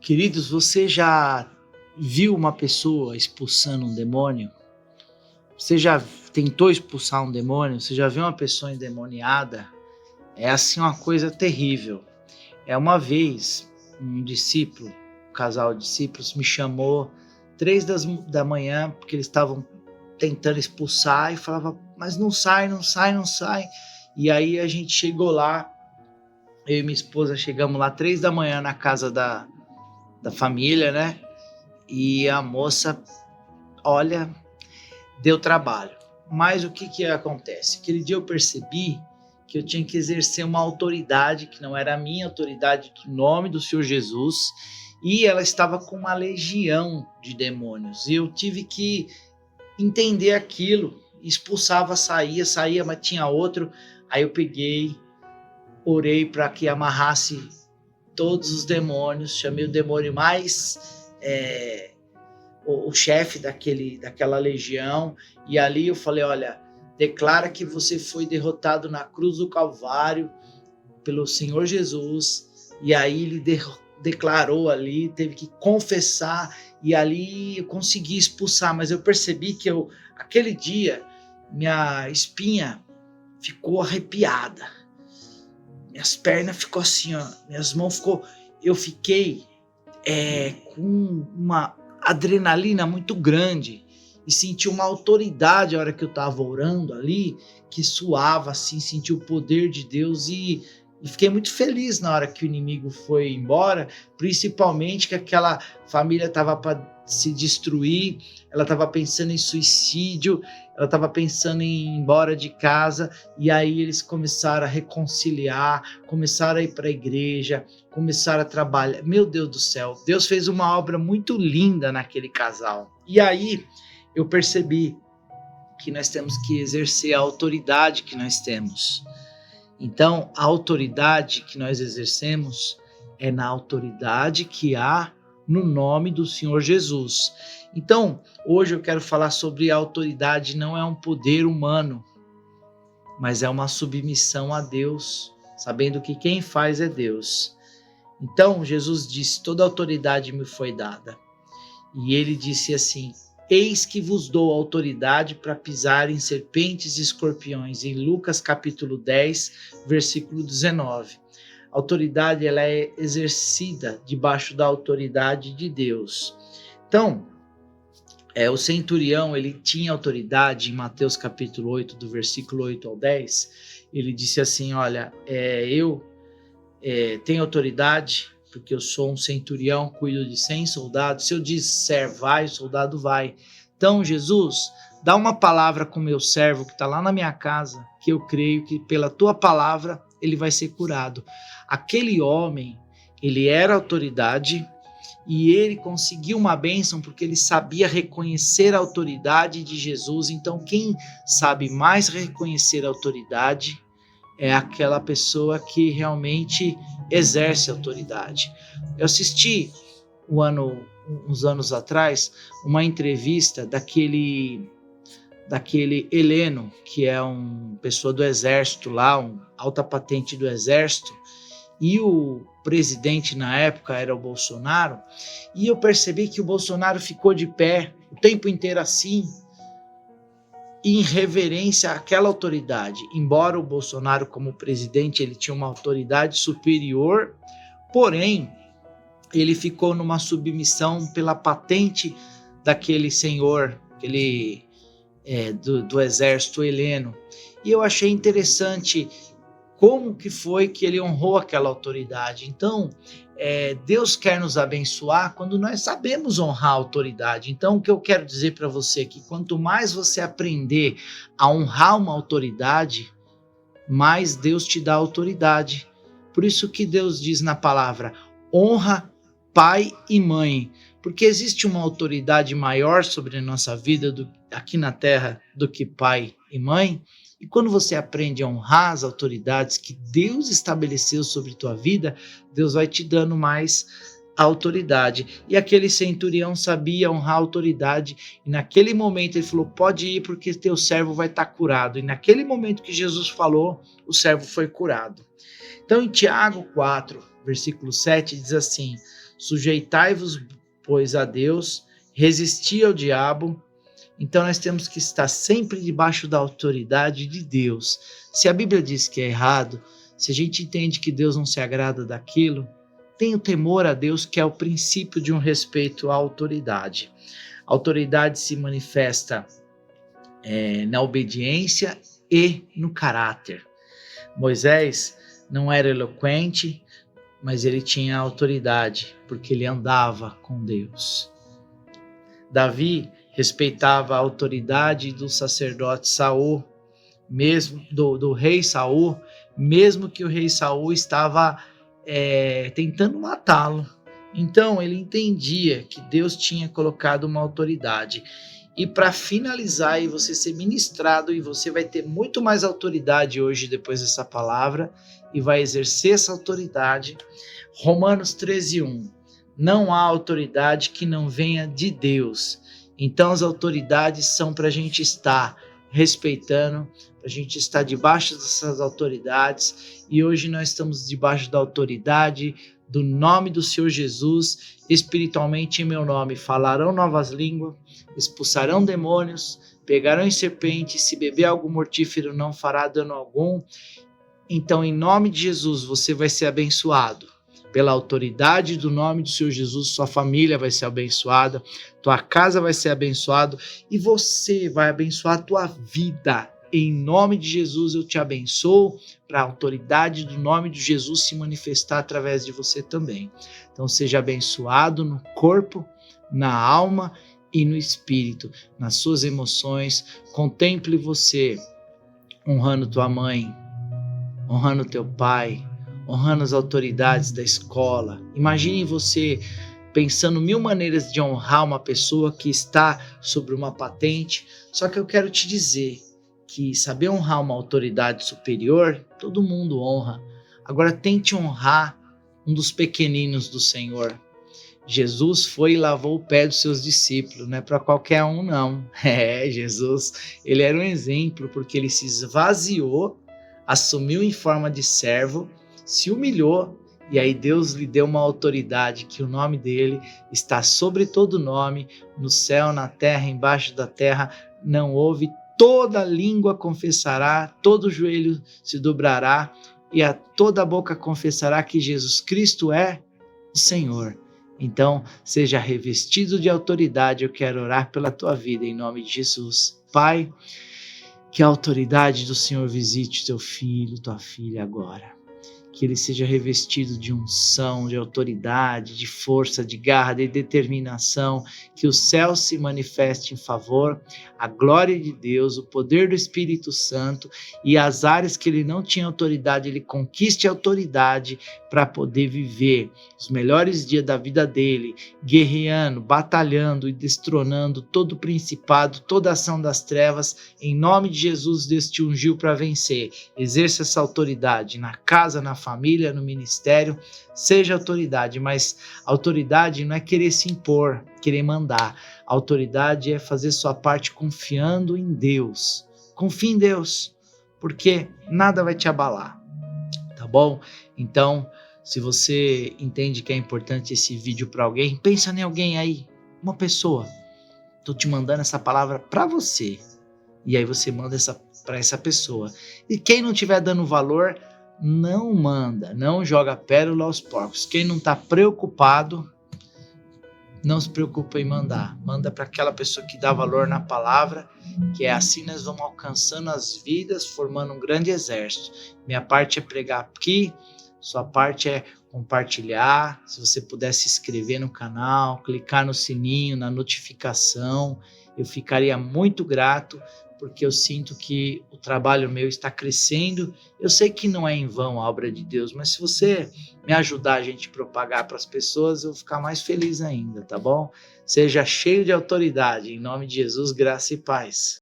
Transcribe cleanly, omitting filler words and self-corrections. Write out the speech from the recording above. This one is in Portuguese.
Queridos, você já viu uma pessoa expulsando um demônio? Você já tentou expulsar um demônio? Você já viu uma pessoa endemoniada? É assim uma coisa terrível. Uma vez, um discípulo, um casal de discípulos me chamou 3 da manhã, porque eles estavam tentando expulsar e falava, mas não sai, não sai, não sai. E aí a gente chegou lá, eu e minha esposa chegamos lá 3 da manhã na casa da família, né? E a moça, olha, deu trabalho. Mas o que acontece? Aquele dia eu percebi que eu tinha que exercer uma autoridade que não era a minha autoridade, do nome do Senhor Jesus, e ela estava com uma legião de demônios. E eu tive que entender aquilo. Expulsava, saía, mas tinha outro. Aí eu peguei, orei para que amarrasse todos os demônios, chamei o demônio mais o chefe daquela legião, e ali eu falei, olha, declara que você foi derrotado na cruz do Calvário pelo Senhor Jesus. E aí ele declarou ali, teve que confessar, e ali eu consegui expulsar, mas eu percebi que aquele dia minha espinha ficou arrepiada, minhas pernas ficou assim, ó, minhas mãos eu fiquei com uma adrenalina muito grande e senti uma autoridade a hora que eu estava orando ali, que suava assim, senti o poder de Deus e fiquei muito feliz na hora que o inimigo foi embora, principalmente que aquela família estava para se destruir, ela estava pensando em suicídio, ela estava pensando em ir embora de casa, e aí eles começaram a reconciliar, começaram a ir para a igreja, começaram a trabalhar. Meu Deus do céu, Deus fez uma obra muito linda naquele casal. E aí eu percebi que nós temos que exercer a autoridade que nós temos. Então, a autoridade que nós exercemos é na autoridade que há no nome do Senhor Jesus. Então, hoje eu quero falar sobre a autoridade. Não é um poder humano, mas é uma submissão a Deus, sabendo que quem faz é Deus. Então, Jesus disse, toda autoridade me foi dada. E ele disse assim, eis que vos dou autoridade para pisar em serpentes e escorpiões, em Lucas capítulo 10, versículo 19. A autoridade ela é exercida debaixo da autoridade de Deus. Então, o centurião ele tinha autoridade em Mateus capítulo 8, do versículo 8 ao 10. Ele disse assim, olha, eu tenho autoridade, porque eu sou um centurião, cuido de 100 soldados. Se eu disser vai, o soldado vai. Então, Jesus, dá uma palavra com o meu servo que está lá na minha casa, que eu creio que pela tua palavra ele vai ser curado. Aquele homem, ele era autoridade e ele conseguiu uma bênção porque ele sabia reconhecer a autoridade de Jesus. Então, quem sabe mais reconhecer a autoridade é aquela pessoa que realmente exerce autoridade. Eu assisti uns anos atrás uma entrevista daquele Heleno, que é uma pessoa do exército lá, um alta patente do exército, e o presidente na época era o Bolsonaro, e eu percebi que o Bolsonaro ficou de pé o tempo inteiro assim, em reverência àquela autoridade. Embora o Bolsonaro, como presidente, ele tinha uma autoridade superior, porém, ele ficou numa submissão pela patente daquele senhor, do exército heleno. E eu achei interessante como que foi que ele honrou aquela autoridade. Então, Deus quer nos abençoar quando nós sabemos honrar a autoridade. Então, o que eu quero dizer para você é que quanto mais você aprender a honrar uma autoridade, mais Deus te dá autoridade. Por isso que Deus diz na palavra, honra pai e mãe, porque existe uma autoridade maior sobre a nossa vida aqui na terra do que pai e mãe. E quando você aprende a honrar as autoridades que Deus estabeleceu sobre tua vida, Deus vai te dando mais a autoridade. E aquele centurião sabia honrar a autoridade, e naquele momento ele falou: pode ir porque teu servo vai estar curado. E naquele momento que Jesus falou, o servo foi curado. Então em Tiago 4, versículo 7 diz assim: sujeitai-vos, pois, a Deus, resisti ao diabo. Então nós temos que estar sempre debaixo da autoridade de Deus. Se a Bíblia diz que é errado, se a gente entende que Deus não se agrada daquilo, tenha o temor a Deus, que é o princípio de um respeito à autoridade. A autoridade se manifesta na obediência e no caráter. Moisés não era eloquente, mas ele tinha autoridade, porque ele andava com Deus. Davi respeitava a autoridade do sacerdote Saul, mesmo do rei Saul, mesmo que o rei Saul estava tentando matá-lo. Então ele entendia que Deus tinha colocado uma autoridade. E para finalizar e você ser ministrado, e você vai ter muito mais autoridade hoje depois dessa palavra, e vai exercer essa autoridade. Romanos 13:1. Não há autoridade que não venha de Deus. Então as autoridades são para a gente estar respeitando, para a gente estar debaixo dessas autoridades. E hoje nós estamos debaixo da autoridade do nome do Senhor Jesus. Espiritualmente em meu nome falarão novas línguas, expulsarão demônios, pegarão em serpentes, se beber algo mortífero não fará dano algum. Então em nome de Jesus você vai ser abençoado. Pela autoridade do nome do Senhor Jesus, sua família vai ser abençoada, tua casa vai ser abençoada e você vai abençoar a tua vida. Em nome de Jesus eu te abençoo, para a autoridade do nome de Jesus se manifestar através de você também. Então seja abençoado no corpo, na alma e no espírito, nas suas emoções. Contemple você honrando tua mãe, honrando teu pai, honrando as autoridades da escola. Imagine você pensando 1000 maneiras de honrar uma pessoa que está sobre uma patente. Só que eu quero te dizer que saber honrar uma autoridade superior, todo mundo honra. Agora tente honrar um dos pequeninos do Senhor. Jesus foi e lavou o pé dos seus discípulos, não é para qualquer um não. Jesus, ele era um exemplo, porque ele se esvaziou, assumiu em forma de servo, se humilhou, e aí Deus lhe deu uma autoridade, que o nome dele está sobre todo nome, no céu, na terra, embaixo da terra. Não houve, toda língua confessará, todo joelho se dobrará, e a toda boca confessará que Jesus Cristo é o Senhor. Então, seja revestido de autoridade. Eu quero orar pela tua vida, em nome de Jesus. Pai, que a autoridade do Senhor visite teu filho, tua filha agora. Que ele seja revestido de unção, de autoridade, de força, de garra, de determinação, que o céu se manifeste em favor, a glória de Deus, o poder do Espírito Santo, e as áreas que ele não tinha autoridade, ele conquiste a autoridade para poder viver os melhores dias da vida dele, guerreando, batalhando e destronando todo principado, toda ação das trevas. Em nome de Jesus, Deus te ungiu para vencer. Exerça essa autoridade na casa, na família, no ministério. Seja autoridade, mas autoridade não é querer se impor, querer mandar. Autoridade é fazer sua parte confiando em Deus. Confie em Deus, porque nada vai te abalar, tá bom? Então, se você entende que é importante esse vídeo para alguém, pensa em alguém aí, uma pessoa. Estou te mandando essa palavra para você. E aí você manda para essa pessoa. E quem não estiver dando valor, não manda, não joga pérola aos porcos. Quem não está preocupado, não se preocupa em mandar. Manda para aquela pessoa que dá valor na palavra, que é assim nós vamos alcançando as vidas, formando um grande exército. Minha parte é pregar aqui, sua parte é compartilhar. Se você puder se inscrever no canal, clicar no sininho, na notificação, eu ficaria muito grato, porque eu sinto que o trabalho meu está crescendo. Eu sei que não é em vão a obra de Deus, mas se você me ajudar a gente propagar para as pessoas, eu vou ficar mais feliz ainda, tá bom? Seja cheio de autoridade, em nome de Jesus, graça e paz.